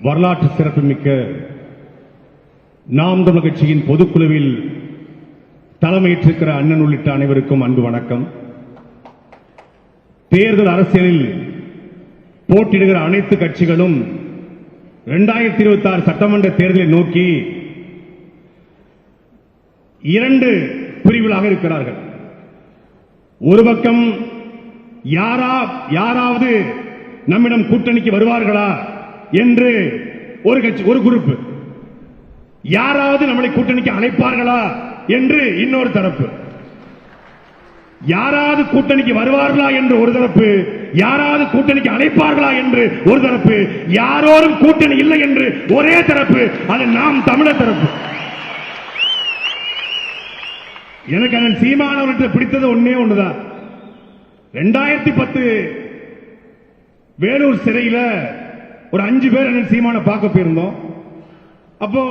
வரலாற்று சிறப்புமிக்க நாம் தமிழர் கட்சியின் பொதுக்குழுவில் தலைமையேற்றிருக்கிற அண்ணன் உள்ளிட்ட அனைவருக்கும் அன்பு வணக்கம். தேர்தல் அரசியலில் போட்டியிடுகிற அனைத்து கட்சிகளும் 2026 சட்டமன்ற தேர்தலை நோக்கி இரண்டு பிரிவுகளாக இருக்கிறார்கள். ஒரு பக்கம் யாராவது நம்மிடம் கூட்டணிக்கு வருவார்களா என்று ஒரு கட்சி, ஒரு குரூப், யாராவது நம்மளை கூட்டணிக்கு அழைப்பார்களா என்று இன்னொரு தரப்பு, யாராவது கூட்டணிக்கு வருவார்களா என்று ஒரு தரப்பு, யாராவது கூட்டணிக்கு அழைப்பார்களா என்று ஒரு தரப்பு, யாரோரும் கூட்டணி இல்லை என்று ஒரே தரப்பு, அது நாம் தமிழர் தரப்பு. எனக்கு அண்ணன் சீமானவர்கிட்ட பிடித்தது ஒன்னே ஒண்ணுதான். 2010 வேலூர் சிறையில ஒரு 5 பேர் அண்ணன் சீமான பார்க்க போயிருந்தோம். அப்போ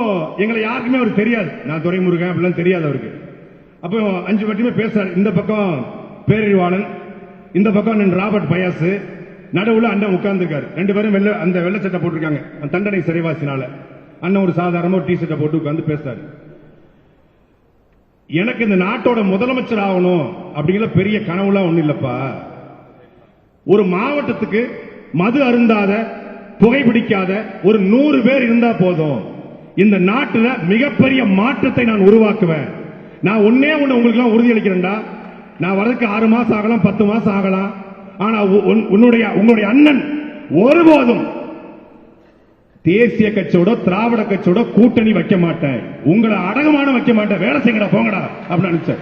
எங்களை யாருக்குமே அவருக்கு தெரியாது, நான் துரைமுருகன் அப்படிலாம் தெரியாது அவருக்கு. அப்போ 5 மட்டுமே பேசுறாரு. இந்த பக்கம் பேரறிவாளன், இந்த பக்கம் அண்ணன் ராபர்ட் பயாசு, நடுவுல அண்ணன் உட்கார்ந்துருக்காரு. 2 பேரும் அந்த வெள்ளை சட்டை போட்டிருக்காங்க, தண்டனை சிறைவாசினால. அண்ணன் ஒரு சாதாரண டி ஷர்ட்டை போட்டு உட்கார்ந்து பேசுறாரு. எனக்கு இந்த நாட்டோட முதலமைச்சர் ஆகணும் அப்படிங்கிற பெரிய கனவுலாம் ஒண்ணு இல்லப்பா. ஒரு மாவட்டத்துக்கு மது அருந்தாத, புகைப்பிடிக்காத ஒரு 100 பேர் இருந்தா போதும், இந்த நாட்டில் மிகப்பெரிய மாற்றத்தை நான் உருவாக்குவேன். நான் ஒன்னே ஒண்ணு உங்களுக்கு எல்லாம் உறுதியளிக்கிறேன்டா, நான் வரதுக்கு 6 மாசம் ஆகலாம், 10 மாசம் ஆகலாம். ஆனா உங்களுடைய அண்ணன் ஒருபோதும் தேசிய கட்சியோட திராவிட கட்சியோட கூட்டணி வைக்க மாட்டேன், உங்களை அடகுமான வைக்க மாட்டேன், வேலை செய்யடா போங்கடா அப்படின்னு நினைச்சேன்.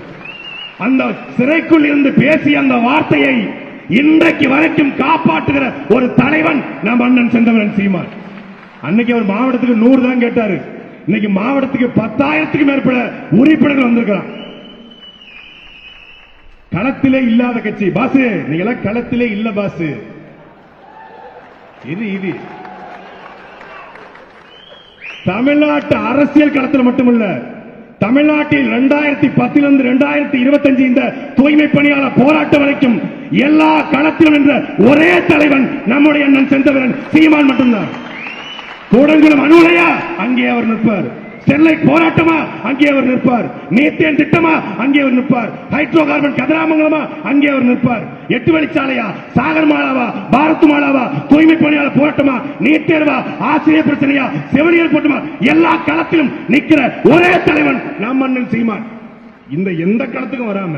அந்த சிறைக்குள் இருந்து பேசிய அந்த வார்த்தையை இன்றைக்கு வரைக்கும் காப்பாற்றுகிற ஒரு தலைவன் நம் அண்ணன் செந்தமிழன் சீமான். அன்னைக்கு அவர் மாவட்டத்துக்கு 100 தான் கேட்டாரு, இன்னைக்கு மாவட்டத்துக்கு 10,000க்கும் மேற்பட்ட உறுப்பினர்கள் வந்திருக்கிறான். களத்திலே இல்லாத கட்சி பாசு, நீங்க களத்திலே இல்ல பாசு. இது தமிழ்நாட்டு அரசியல் களத்தில் மட்டுமல்ல, தமிழ்நாட்டில் 2010 2025 இந்த தூய்மை பணியாளர் போராட்டம் வரைக்கும் எல்லா களத்திலும் என்ற ஒரே தலைவன் நம்முடைய அண்ணன் செந்தமிழன் சீமான் மட்டும்தான். கூடங்குளம் அணு உலையா, அங்கே அவர் நிற்பார். ஸ்டெர்லைட் போராட்டமா, அங்கே அவர் நிற்பார். மீத்தேன் திட்டமா, அங்கே அவர் நிற்பார். ஹைட்ரோ கார்பன் கதிராமங்கலமா, அங்கே அவர் நிற்பார். 8 வழிச்சாலையா, சாகர் மாலாவா, பாரத் மாலாவா, தூய்மை பணியாளர் போராட்டமா, நீட் தேர்வா, ஆசிரியர் பிரச்சனையா, செவிலியர் போராட்டமா, எல்லா களத்திலும் நிற்கிற ஒரே தலைவன் நம் அண்ணன் சீமான். இந்த எந்த களத்துக்கும் வராம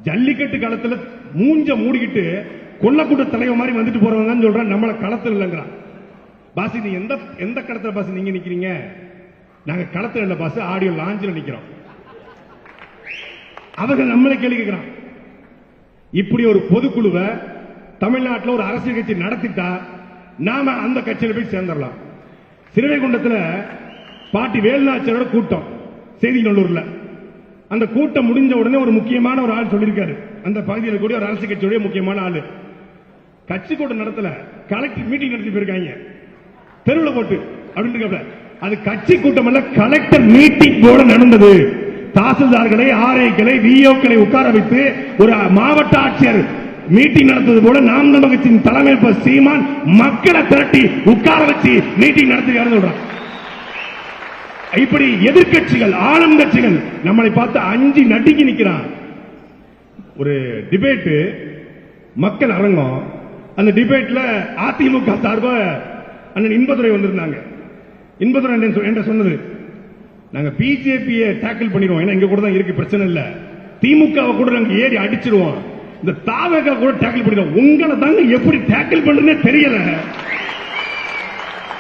ஜல்லிக்கட்டு களத்துல மூஞ்ச மூடிக்கிட்டு கொல்லக்கூட்ட தலைவர் மாதிரி வந்துட்டு போறவங்க சொல்றான் நம்மள களத்தில் இல்லைங்கிறான். பாசி, நீ எந்த களத்துல பாசி நீங்க நிக்கிறீங்க? நாங்க களத்துல இல்ல பாஸ், ஆடியோ லாஞ்சில் நிக்கிறோம். அவர்கள் நம்மளை கேள்வி கேட்கிறான். இப்படி ஒரு பொதுக்குழுவை தமிழ்நாட்டில் ஒரு அரசியல் கட்சி நடத்திட்டா நாம அந்த கட்சியில போய் சேர்ந்துடலாம். சிறுவைகுண்டத்தில் பாட்டி வேலுநாச்சியாரோட கூட்டம் செய்திநல்லூர்ல. அந்த கூட்டம் முடிஞ்ச உடனே ஒரு முக்கியமான ஒரு ஆள் சொல்லியிருக்காரு, அந்த பகுதியில் கூடிய ஒரு அரசியல் கட்சியுடைய முக்கியமான ஆளு. கட்சி கூட்டம் நடத்தல, கலெக்டர் மீட்டிங் நடத்தி போயிருக்காங்க தெருவில் போட்டு அப்படின்னு. அது கட்சி கூட்டம் அல்ல, கலெக்டர் மீட்டிங் போட நடந்தது. தாசில்தார்களை, ஆர்ஐக்களை, விஓக்களை உட்கார வைத்து ஒரு மாவட்ட ஆட்சியர் மீட்டிங் நடத்துவது போல நாம் தமிழர் கட்சியின் தலைமை சீமான் மக்களை திரட்டி உட்கார வச்சு மீட்டிங் நடத்துகிறார் சொல்றான். இப்படி எதிர்கட்சிகள், ஆளும் கட்சிகள் நம்மளை பார்த்து அஞ்சு நடுங்கி நிற்கிறான். ஒரு டிபேட், மக்கள் அரங்கம். அந்த டிபேட்ல அதிமுக சார்பா அண்ணன் இன்பதுரை வந்திருந்தாங்க. இன்பதுரை என்ன சொன்னது, நாங்க பிஜேபியை டேக்கிள் பண்ணிடுவோம், ஏன்னா இங்க கூட தான் இருக்கு, பிரச்சனை இல்ல. திமுகவை கூட நாங்க ஏறி அடிச்சிருவோம், இந்த தாவக கூட டேக்கிள் பண்ணிடுவோம். உங்களை தாங்க எப்படி டேக்கிள் பண்றதுன்னே தெரியல,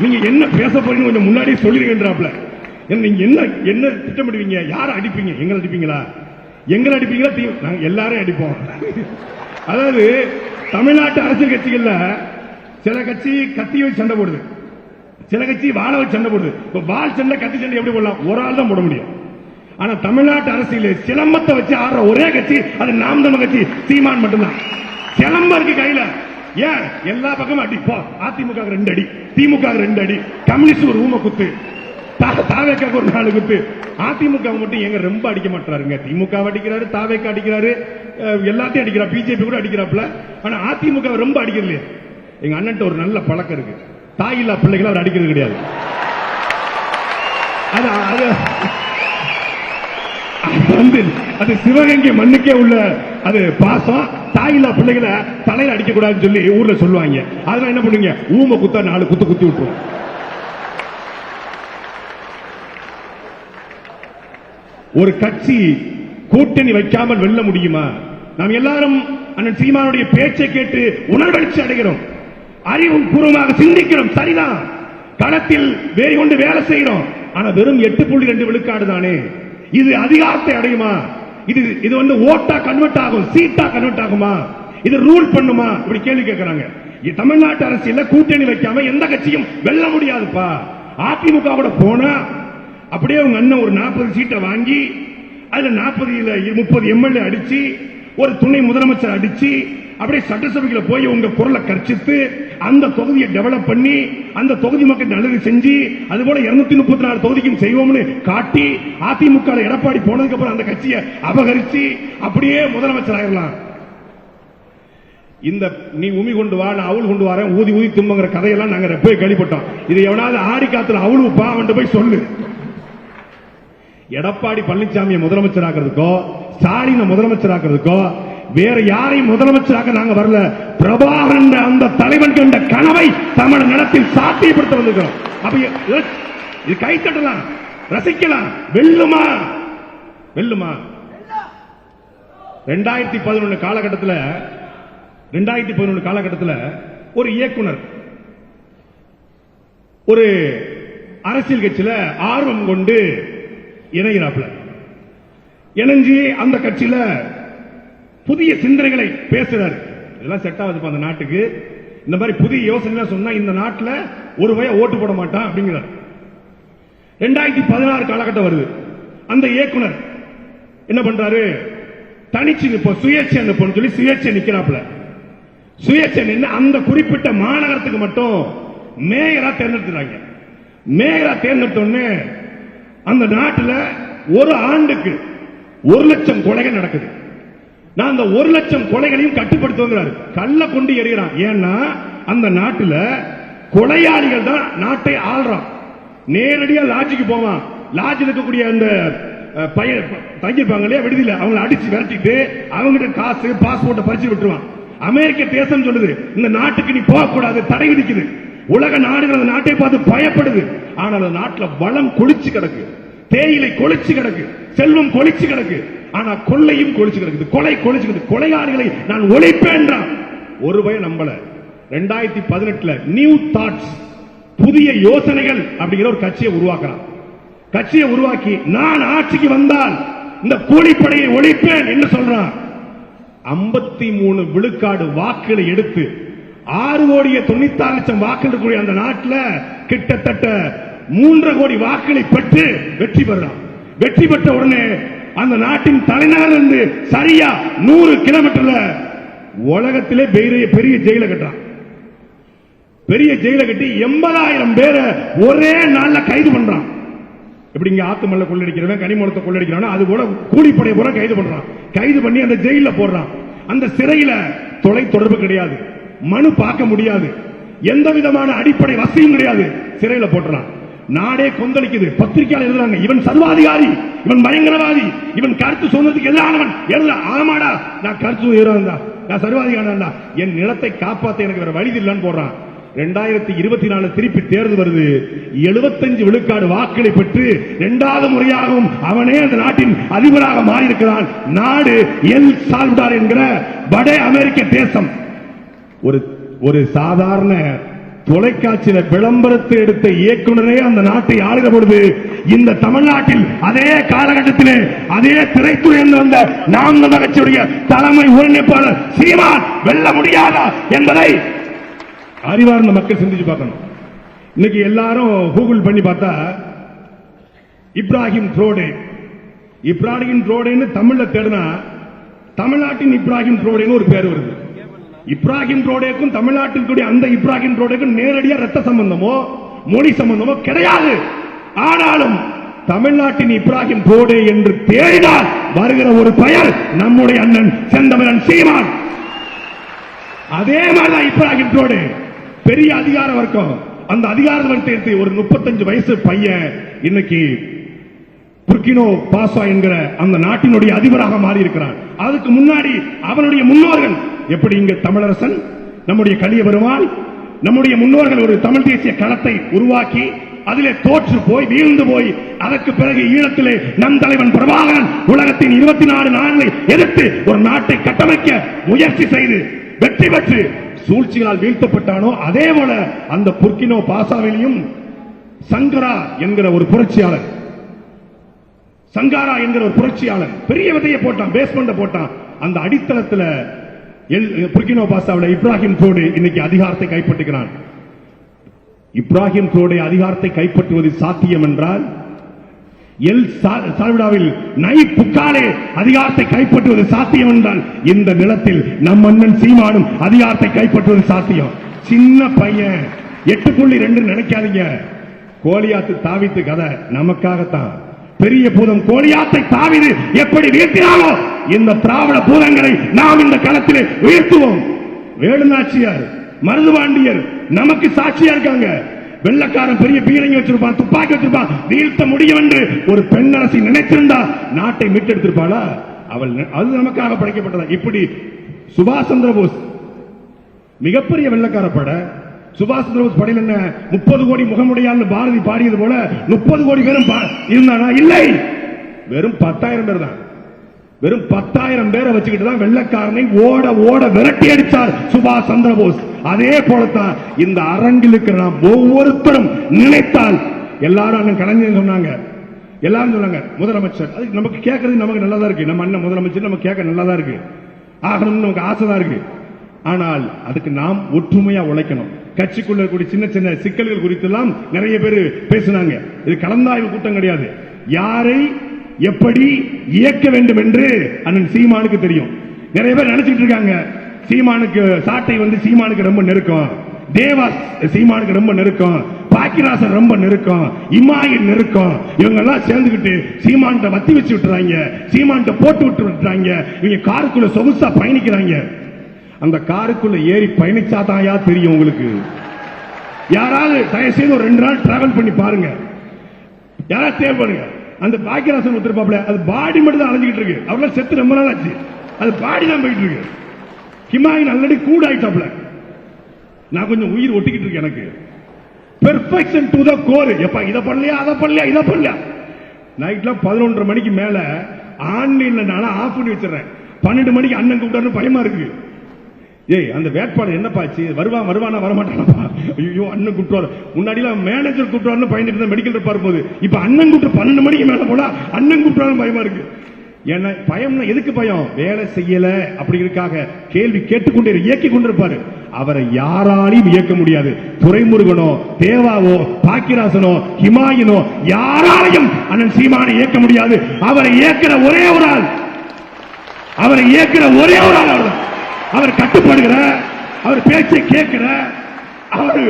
நீங்க என்ன பேச போறீங்க கொஞ்சம் முன்னாடியே சொல்லிருக்கின்றாப்ல. நீங்க என்ன திட்டமிடுவீங்க, யார அடிப்பீங்க? எங்களை அடிப்பீங்களா? எங்களை அடிப்பீங்களா? நாங்க எல்லாரையும் அடிப்போம். அதாவது தமிழ்நாட்டு அரசியல் கட்சிகள்ல சில கட்சி கத்தியை சண்டை போடுது, சில கட்சி வாழ வச்சு சண்டை போடுது. வால் சண்டை, கத்தி சண்டை எப்படி போடலாம்? ஒரு ஆள் தான் போட முடியும். ஆனா தமிழ்நாட்டு அரசியல் சிலம்பத்தை வச்சு ஆடுற ஒரே கட்சி அது நாம் தமிழர் கட்சி சீமான் மட்டும்தான். சிலம்பம் இருக்கு கையில, ஏன் எல்லா பக்கமும் அடிப்போம். அதிமுக 2 அடி, திமுக 2 அடி, கம்யூனிஸ்ட் ஒரு ஊம குத்து, தாவேக்கா ஒரு 4 குத்து. அதிமுக மட்டும் எங்க ரொம்ப அடிக்க மாட்டாருங்க. திமுக அடிக்கிறாரு, தாவேக்கா அடிக்கிறாரு, எல்லாத்தையும் அடிக்கிறார், பிஜேபி கூட அடிக்கிறாப்ல. ஆனா அதிமுக ரொம்ப அடிக்கிறது. எங்க அண்ணன் ஒரு நல்ல பழக்கம் இருக்கு, தாயில்லா பிள்ளைகளை அவர் அடிக்கிறது கிடையாது. அது சிவகங்கை மண்ணுக்கே உள்ள அது பாசம். தாயில்லா பிள்ளைகளை தலையில அடிக்க கூடாதுன்னு சொல்லி ஊர்ல சொல்லுவாங்க. அதெல்லாம் என்ன பண்ணுவீங்க, ஊமை குத்தா 4 குத்து குத்தி விட்டுருவோம். ஒரு கட்சி கூட்டணி வைக்காமல் வெல்ல முடியுமா? நாம் எல்லாரும் அண்ணன் சீமானுடைய பேச்சை கேட்டு உணர்வெழுச்சி அடைகிறோம், அறிவு பூர்வமாக சிந்திக்கிறோம். சரிதான், களத்தில் வேறு கொண்டு வேலை செய்கிறோம். ஆனா வெறும் 8.2 விழுக்காடு தானே, இது அதிகாரத்தை அடையுமா? இது வந்து ஓட்டா கன்வெர்ட் ஆகும், சீட்டா கன்வெர்ட் ஆகுமா? இது ரூல் பண்ணுமா? இப்படி கேள்வி கேட்கிறாங்க. தமிழ்நாட்டு அரசியல்ல கூட்டணி வைக்காம எந்த கட்சியும் வெல்ல முடியாதுப்பா. அதிமுக கூட போனா அப்படியே உங்க அண்ணன் ஒரு 40 சீட்டை வாங்கி அதுல 40 எம்எல்ஏ அடிச்சு ஒரு துணை முதலமைச்சர் அடிச்சு அப்படியே சட்டசபையில போய் உங்க குரலை கர்ச்சித்து அந்த தொகுதியை டெவலப் பண்ணி அந்த தொகுதி மக்கள் நல்லது செஞ்சு அது போல 234 தொகுதிக்கும் செய்வோம்னு காட்டி அதிமுக எடப்பாடி போனதுக்கு அப்புறம் அந்த கட்சியை அபகரிச்சு அப்படியே முதலமைச்சர் ஆயிரலாம். இந்த நீ உமி கொண்டு வா, நான் அவள் கொண்டு வரேன், ஊதி ஊதி தும்புங்கிற கதையெல்லாம் நாங்க போய் கேள்விப்பட்டோம். இது எவனாவது ஆடி காத்துல அவளுப்பா அவன் போய் சொல்லு. எடப்பாடி பழனிசாமியை முதலமைச்சர் ஆக்கிறதுக்கோ ஸ்டாலினை முதலமைச்சர் ஆக்கிறதுக்கோ வேற யாரையும் முதலமைச்சராக நாங்க வரல. பிரபாகரன் அந்த தலைவன் கண்ட கனவை தமிழ் நிலத்தில் சாத்தியப்படுத்த வந்திருக்கிறோம். அப்ப இது கைத்தட்டலாம், ரசிக்கலாம். வெல்லுமா? வெல்லுமா? 2011 காலகட்டத்தில் ஒரு இயக்குனர் ஒரு அரசியல் கட்சியில ஆர்வம் கொண்டு இணைகிறாப்ல. இணைஞ்சி அந்த கட்சியில புதிய சிந்தனைகளை பேசுறாரு. இதெல்லாம் செட் ஆகுது அந்த நாட்டுக்கு. இந்த மாதிரி புதிய யோசனை சொன்னா இந்த நாட்டில் ஒரு வய ஓட்டு போட மாட்டான் அப்படிங்கிறார். 2016 காலகட்டம் வருது. அந்த இயக்குனர் என்ன பண்றாரு, தனிச்சு நிற்போம், சுயேட்சை நிற்போம் சொல்லி சுயேட்சை நிக்கிறாப்ல. சுயேட்சை நின்று அந்த குறிப்பிட்ட மாநகரத்துக்கு மட்டும் மேயரா தேர்ந்தெடுத்துறாங்க. மேயரா தேர்ந்தெடுத்தோடனே அந்த நாட்டில் ஒரு ஆண்டுக்கு 1 லட்சம் கொலைகள் நடக்குது. நான் அந்த 1 லட்சம் கொலைகளையும் கட்டுப்படுத்துவாங்க. கல்ல கொண்டு எறிகிறான். ஏன்னா அந்த நாட்டில் கொலையாளிகள் தான் நாட்டை ஆள்றான். நேரடியா லாட்ஜுக்கு போவான். லாட்ஜில் இருக்கக்கூடிய அந்த தங்கிருப்பாங்க இல்லையா விடுதியில், அவங்களை அடிச்சு விரட்டிட்டு அவங்ககிட்ட காசு பாஸ்போர்ட்டை பறிச்சு விட்டுருவான். அமெரிக்க தேசம் சொல்லுது இந்த நாட்டுக்கு நீ போகக்கூடாது, தடை விதிக்குது. உலக நாடுகள் அந்த நாட்டை பார்த்து பயப்படுது. ஆனால் அந்த நாட்டில் வளம் கொளிச்சு கிடக்கு, தேயிலை கொளிச்சு கிடக்கு, செல்வம் கொளிச்சு கிடக்கு. ஆனா கொள்ளையும் கொளிச்சு கிடக்குது, கொலை கொளிச்சு கிடக்கு. கொலையாளிகளை நான் ஒழிப்பேன். ஒரு பயம் நம்பல. 2018 நியூ தாட்ஸ், புதிய யோசனைகள் அப்படிங்கிற ஒரு கட்சியை உருவாக்குறான். கட்சியை உருவாக்கி நான் ஆட்சிக்கு வந்தால் இந்த கூலிப்படையை ஒழிப்பேன் என்று சொல்றான். 53 விழுக்காடு வாக்குகளை எடுத்து 6,96,00,000 வாக்குகள் இருக்கக்கூடிய அந்த நாட்டில் கிட்டத்தட்ட 3 கோடி வாக்குகளை பெற்று வெற்றி பெறான். வெற்றி பெற்ற உடனே அந்த நாட்டின் தலைநகர் இருந்து சரியா 100 கிலோமீட்டர்ல உலகத்திலே பெரிய ஜெயில கட்டான். பெரிய ஜெயில கட்டி 80,000 பேரை ஒரே நாள்ல கைது பண்றான். எப்படி இங்க ஆத்துமல்ல கொள்ளடிக்கிறவன் கனிமூலத்தை கொள்ளடிக்கிறான், அது போல கூலிப்படை பூரா கைது பண்றான். கைது பண்ணி அந்த ஜெயில போடுறான். அந்த சிறையில தொலை தொடர்பு கிடையாது, மனு பார்க்க முடியாது, எந்த விதமான அடிப்படை வசதியும் கிடையாது. சிறையில போட்டுறான். நாடே கொந்தளிக்குது. பத்திரிகையாளர் எழுதுறாங்க, இவன் சர்வாதிகாரி, இவன் பயங்கரவாதி, இவன் கருத்து சுதந்திரத்துக்கு எதிரானவன். எழுத ஆமாடா, நான் கருத்து சுதந்திரம், நான் சர்வாதிகாரி, என் நிலத்தை காப்பாற்ற எனக்கு வேற வழி இல்லைன்னு போடுறான். 2024 திருப்பி தேர்தல் வருது. 75 விழுக்காடு வாக்களை பெற்று 2வது முறையாகவும் அவனே அந்த நாட்டின் அதிபராக மாறியிருக்கிறான். நாடு எல் சால்வடார் என்கிற வட அமெரிக்க தேசம். ஒரு சாதாரண தொலைக்காட்சியில விளம்பரத்தை எடுத்த இயக்குனரே அந்த நாட்டை ஆளுகிற பொழுது இந்த தமிழ்நாட்டில் அதே காலகட்டத்திலே அதே திரைத்துறை வந்த நாம் தமிழர் கட்சியுடைய தலைமை ஒருங்கிணைப்பாளர் சீமான் வெல்ல முடியாதா என்பதை அறிவார்ந்த மக்கள் சிந்திச்சு பார்க்கணும். இன்னைக்கு எல்லாரும் கூகுள் பண்ணி பார்த்தா இப்ராஹிம் ட்ரோடேன்னு தமிழ்ல தேடினா தமிழ்நாட்டின் இப்ராஹிம் ட்ரோடேன்னு ஒரு பேர் வருது. இப்ராஹிம் ட்ரோடேக்கும் தமிழ்நாட்டில் அந்த இப்ராஹிம் ட்ரோடேக்கும் நேரடியா ரத்த சம்பந்தமோ மொழி சம்பந்தமோ கிடையாது. ஆனாலும் தமிழ்நாட்டின் இப்ராஹிம் ட்ரோடே என்று தேடினால் வருகிற ஒரு பெயர் நம்முடைய அண்ணன் செந்தமிழன் சீமான். அதே மாதிரிதான் இப்ராஹிம் ட்ரோடே பெரிய அதிகார வர்க்கம். அந்த அதிகாரத்தை எடுத்து ஒரு 35 வயசு பையன் இன்னைக்கு புர்கினோ பாசோ என்கிற அந்த நாட்டினுடைய அதிபராக மாறி இருக்கிறான். அதுக்கு முன்னாடி அவனுடைய முன்னோர்கள் எப்படி இங்க தமிழரசன் நம்முடைய கலிய பெருமாள் நம்முடைய முன்னோர்கள் ஒரு தமிழ் தேசிய களத்தை உருவாக்கி அதிலே தோற்று போய் வீழ்ந்து போய் அதற்கு பிறகு ஈழத்திலே நம் தலைவன் பிரபாகரன் உலகத்தின் 24 நாடுகளை எதிர்த்து ஒரு நாட்டை கட்டமைக்க முயற்சி செய்து வெற்றி பெற்று சூழ்ச்சிகளால் வீழ்த்தப்பட்டானோ அதே போல அந்த புர்கினோ பாசாவிலையும் சங்கரா என்கிற ஒரு புரட்சியாளர் சங்காரா என்கிற ஒரு புரட்சியாளர் பெரிய விதையை போட்டான், பேஸ்மெண்ட் போட்டான். அந்த அடித்தளத்தில் புர்கினோ பாசாவில் இப்ராஹிம் தோடு இன்னைக்கு அதிகாரத்தை கைப்பற்றுகிறான். இப்ராஹிம் தோடு அதிகாரத்தை கைப்பற்றுவது சாத்தியம் என்றால் எல் சால்வடாவில் நை புக்காலே அதிகாரத்தை கைப்பற்றுவது சாத்தியம் என்றால் இந்த நிலத்தில் நம் மன்னன் சீமானும் அதிகாரத்தை கைப்பற்றுவது சாத்தியம். சின்ன பையன் 8.2 நினைக்காதீங்க. கோலியாத்து தாவித்து கதை நமக்காகத்தான். பெரிய பூதம் கோலியாத்தை தாவிது எப்படி வீழ்த்தினாலோ இந்த திராவிட பூதங்களை நாம் இந்த களத்திலே வீழ்த்துவோம். வேலுநாச்சியார் மருதுபாண்டியர் நமக்கு சாட்சியா இருக்காங்க. வெள்ளக்காரன் பெரிய பீரங்கி வச்சிருப்பான், துப்பாக்கி வச்சிருப்பான், வீழ்த்த முடியும் என்று ஒரு பெண்ணரசி நினைத்திருந்தா நாட்டை மீட்டெடுத்திருப்பாளா? அவள் அது நமக்காக படைக்கப்பட்டதா? இப்படி சுபாஷ் சந்திர போஸ் மிகப்பெரிய வெள்ளக்கார பட. சுபாஷ் சந்திர போஸ் படையில் என்ன 30 கோடி முகமுடையால் பாரதி பாடியது போல 30 கோடி பேரும் இருந்தானா? இல்லை, வெறும் 10,000 பேர் தான். வெறும் 10,000 பேரை வச்சுக்கிட்டு தான் வெள்ளக்காரனை ஓட ஓட விரட்டி அடித்தார் சுபாஷ் சந்திர போஸ். அதே போலத்தான் இந்த அரங்கில் இருக்கிற நாம் ஒவ்வொருத்தரும் நினைத்தால் எல்லாரும் கலைஞர் சொன்னாங்க, எல்லாரும் சொன்னாங்க முதலமைச்சர். அதுக்கு நமக்கு கேட்கறது நமக்கு நல்லதா இருக்கு. நம்ம அண்ணன் முதலமைச்சர் நம்ம கேட்க நல்லதா இருக்கு, ஆகணும்னு நமக்கு ஆசைதான் இருக்கு. ஆனால் அதுக்கு நாம் ஒற்றுமையா உழைக்கணும். கட்சிக்குள்ள இருக்கக்கூடிய சின்ன சின்ன சிக்கல்கள் குறித்து எல்லாம் நிறைய பேர் பேசினாங்க. இது கலந்தாய்வு கூட்டம் கிடையாது. யாரை எப்படி இயக்க வேண்டும் என்று அண்ணன் சீமானுக்கு தெரியும். நிறைய பேர் நினைச்சிட்டு இருக்காங்க சீமானுக்கு சாட்டை சீமானுக்கு ரொம்ப நெருக்கம், தேவா சீமானுக்கு ரொம்ப நெருக்கம், பாக்கிராசன் ரொம்ப நெருக்கம், இமாயின் நெருக்கம். இவங்க எல்லாம் சேர்ந்துகிட்டு சீமான்ட்ட வத்தி வச்சு விட்டுறாங்க, சீமான்ட்ட போட்டு விட்டுறாங்க. இவங்க காருக்குள்ள சொகுசா பயணிக்கிறாங்க. அந்த காருக்குள்ள ஏறி பயணிச்சாதாயா தெரியும் உங்களுக்கு. யாராவது தயவு செய்து ஒரு 2 நாள் டிராவல் பண்ணி பாருங்க, யாராவது தேவைப்படுங்க. அந்த பாக்கியராசன் ஒருத்தர் அது பாடி மட்டும் தான் அலைஞ்சிட்டு இருக்கு. அவரெல்லாம் செத்து ரொம்ப நாள் ஆச்சு, அது பாடி தான் போயிட்டு இருக்கு. ஹிமாயின் ஆல்ரெடி கூட ஆயிட்டாப்ல. நான் கொஞ்சம் உயிர் ஒட்டிக்கிட்டு இருக்கேன். எனக்கு பெர்ஃபெக்ஷன் டு த கோர். எப்ப இதை பண்ணலையா அதை பண்ணலையா இதை பண்ணலையா. நைட்ல 11:30 மணிக்கு மேல ஆன்லைன்ல நான் ஆஃப் பண்ணி வச்சிடறேன். 12 மணிக்கு அண்ணன் கூப்பிட்டாருன்னு பயமா இருக்கு. ஏய் அந்த வேட்பாளர் என்னப்பாச்சு, வருவானா வரமாட்டானப்பா, ஐயோ அண்ணன் கூப்பிட்டு முன்னாடி மேனேஜர் கூப்பிட்டு பயந்துட்டு மெடிக்கல் இருப்பார் போது, இப்ப அண்ணன் கூப்பிட்டு 12 மணிக்கு மேல போனா அண்ணன் கூப்பிட்டு பயமா இருக்கு. ஏன்னா பயம்னா எதுக்கு பயம்? வேலை செய்யல அப்படிங்கிறதுக்காக கேள்வி கேட்டுக்கொண்டே இயக்கி கொண்டிருப்பாரு. அவரை யாராலையும் இயக்க முடியாது. துரைமுருகனோ தேவாவோ பாக்கியராசனோ ஹிமாயினோ யாராலையும் அண்ணன் சீமானை இயக்க முடியாது. அவரை இயக்கிற ஒரே ஒரு ஆள், அவரை இயக்கிற ஒரே ஒரு ஆள் அவர்தான். அவர் கட்டுப்படுகிற, அவர் பேச்சை கேட்கிற, அவர்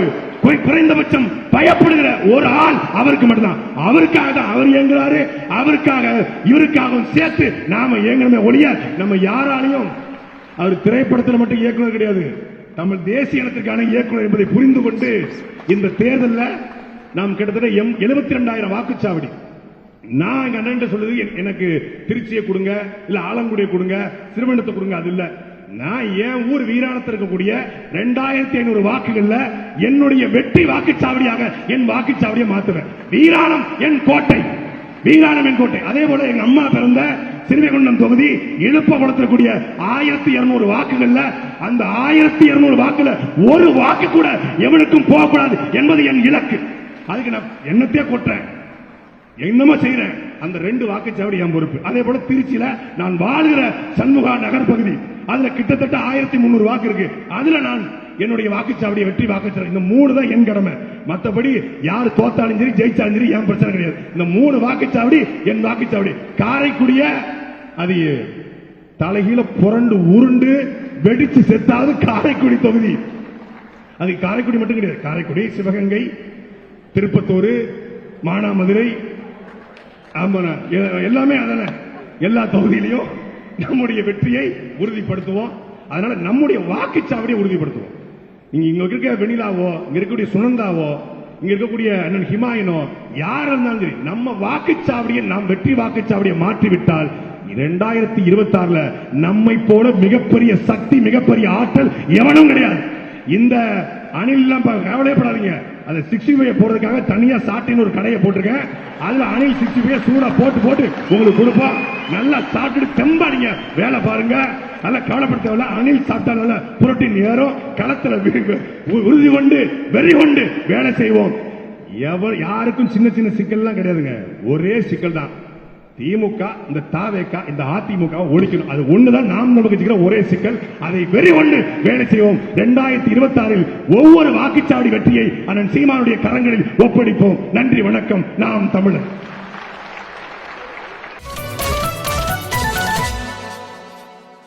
குறைந்தபட்சம் பயப்படுகிற ஒரு ஆள் அவருக்கு மட்டும்தான். அவருக்காக தான் அவர் இயங்குறாரு. அவருக்காக இவருக்காகவும் சேர்த்து நாம இயங்கணுமே ஒழிய நம்ம யாராலையும். அவர் திரைப்படத்தில் மட்டும் இயக்குனர் கிடையாது, தமிழ் தேசிய இனத்திற்கான இயக்குனர் என்பதை புரிந்து கொண்டு இந்த தேர்தலில் நாம் கிட்டத்தட்ட 72,000 வாக்குச்சாவடி. நான் எங்க அண்ணன் சொல்லுது எனக்கு திருச்சியை கொடுங்க, இல்ல ஆலங்குடியை கொடுங்க, சிறுவனத்தை கொடுங்க, அது இல்ல. நான் என் ஊர் வீராணத்தில் இருக்கக்கூடிய 2,500 வாக்குகள்ல என்னுடைய வெற்றி வாக்குச்சாவடியாக என் வாக்குச்சாவடியை மாத்துவேன். வீராணம் என் கோட்டை, வீராணம் என் கோட்டை. அதே போல எங்க அம்மா பிறந்த சிறுவைகுண்டம் தொகுதி இழுப்பகுளத்தில் கூடிய 1,200 வாக்குகள்ல அந்த 1,200 வாக்குல ஒரு வாக்கு கூட எவனுக்கும் போகக்கூடாது என்பது என் இலக்கு. அதுக்கு நான் என்னத்தையே கொட்டுறேன், என்னமா செய்யறேன். அந்த 2 வாக்குச்சாவடி என் பொறுப்பு. அதே போல திருச்சியில நான் வாழ்கிற சண்முகா நகர் பகுதி, அதுல கிட்டத்தட்ட 1,300 வாக்கு இருக்கு. அதுல நான் என்னுடைய வாக்குச்சாவடி வெற்றி வாக்குச்சாவடி, இந்த 3 தான் என் கடமை. மற்றபடி யார் தோத்தாலும் சரி ஜெயிச்சாலும் சரி என் பிரச்சனை கிடையாது. இந்த 3 வாக்குச்சாவடி என் வாக்குச்சாவடி. காரைக்குடிய அது தலைகீழ புரண்டு உருண்டு வெடிச்சு செத்தாவது காரைக்குடி தொகுதி. அது காரைக்குடி மட்டும் கிடையாது, காரைக்குடி, சிவகங்கை, திருப்பத்தூர், மானாமதுரை, எல்லாமே அதான. எல்லா தொகுதியிலையும் நம்முடைய வெற்றியை உறுதிப்படுத்துவோம். அதனால நம்முடைய வாக்குச்சாவடியை உறுதிப்படுத்துவோம். இங்க இருக்க வெண்ணிலாவோ, இங்க இருக்கக்கூடிய சுனந்தாவோ, இங்க இருக்கக்கூடிய அண்ணன் ஹிமாயனோ யார் இருந்தாலும் சரி, நம்ம வாக்குச்சாவடியை நாம் வெற்றி வாக்குச்சாவடியை மாற்றிவிட்டால் 2026 நம்மை போல மிகப்பெரிய சக்தி, மிகப்பெரிய ஆற்றல் எவனும் கிடையாது. இந்த அணில் எல்லாம் கவலைப்படாதீங்க. அந்த 65 போறதுக்காக தனியா சாட்டின்னு ஒரு கடையை போட்டிருக்கேன். அதுல அணில் 65 சூடா போட்டு போட்டு உங்களுக்கு கொடுப்போம். நல்லா சாப்பிட்டு தெம்பா நீங்க வேலை பாருங்க. நல்லா கவலைப்பட தேவையில்ல. அணில் சாப்பிட்டா நல்ல புரோட்டீன் ஏறும். களத்துல உறுதி கொண்டு வெறி கொண்டு வேலை செய்வோம். யாருக்கும் சின்ன சின்ன சிக்கல்லாம் கிடையாதுங்க. ஒரே சிக்கல் தான், திமுக இந்த தாவேக இந்த அதிமுக ஒழிக்கணும். அது ஒண்ணுதான் நாம் நமக்கு ஒரே சிக்கல். அதை வெறி கொண்டு வேலை செய்வோம். 2026 ஒவ்வொரு வாக்குச்சாவடி வெற்றியை அண்ணன் சீமானுடைய கரங்களில் ஒப்படைப்போம். நன்றி, வணக்கம். நாம் தமிழர்.